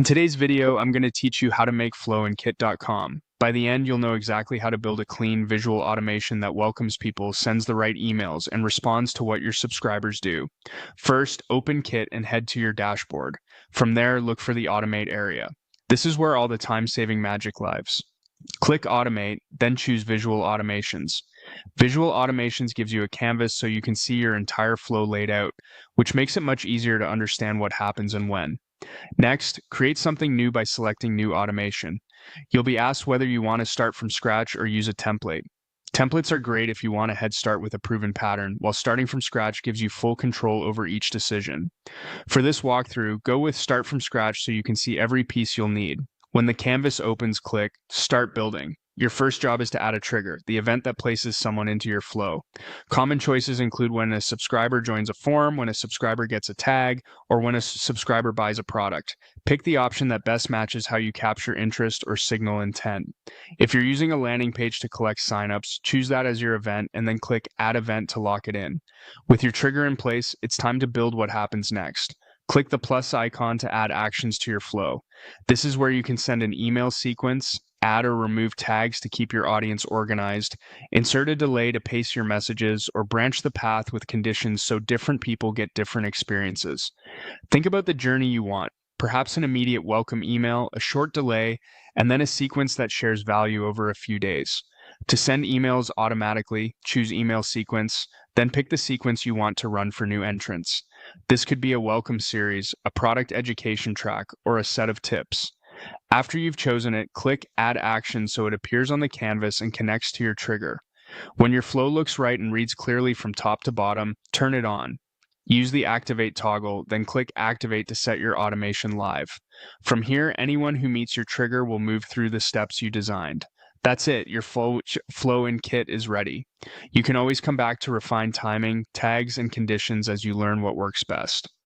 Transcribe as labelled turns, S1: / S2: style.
S1: In today's video, I'm going to teach you how to make flow in Kit.com. By the end, you'll know exactly how to build a clean visual automation that welcomes people, sends the right emails, and responds to what your subscribers do. First, open Kit and head to your dashboard. From there, look for the Automate area. This is where all the time-saving magic lives. Click Automate, then choose Visual Automations. Visual Automations gives you a canvas so you can see your entire flow laid out, which makes it much easier to understand what happens and when. Next, create something new by selecting New Automation. You'll be asked whether you want to start from scratch or use a template. Templates are great if you want a head start with a proven pattern, while starting from scratch gives you full control over each decision. For this walkthrough, go with Start from Scratch so you can see every piece you'll need. When the canvas opens, click Start Building. Your first job is to add a trigger, the event that places someone into your flow. Common choices include when a subscriber joins a forum, when a subscriber gets a tag, or when a subscriber buys a product. Pick the option that best matches how you capture interest or signal intent. If you're using a landing page to collect signups, choose that as your event and then click Add Event to lock it in. With your trigger in place, it's time to build what happens next. Click the plus icon to add actions to your flow. This is where you can send an email sequence, add or remove tags to keep your audience organized, insert a delay to pace your messages, or branch the path with conditions so different people get different experiences. Think about the journey you want, perhaps an immediate welcome email, a short delay, and then a sequence that shares value over a few days. To send emails automatically, choose Email Sequence, then pick the sequence you want to run for new entrants. This could be a welcome series, a product education track, or a set of tips. After you've chosen it, click Add Action so it appears on the canvas and connects to your trigger. When your flow looks right and reads clearly from top to bottom, turn it on. Use the Activate toggle, then click Activate to set your automation live. From here, anyone who meets your trigger will move through the steps you designed. That's it, your flow in Kit is ready. You can always come back to refine timing, tags, and conditions as you learn what works best.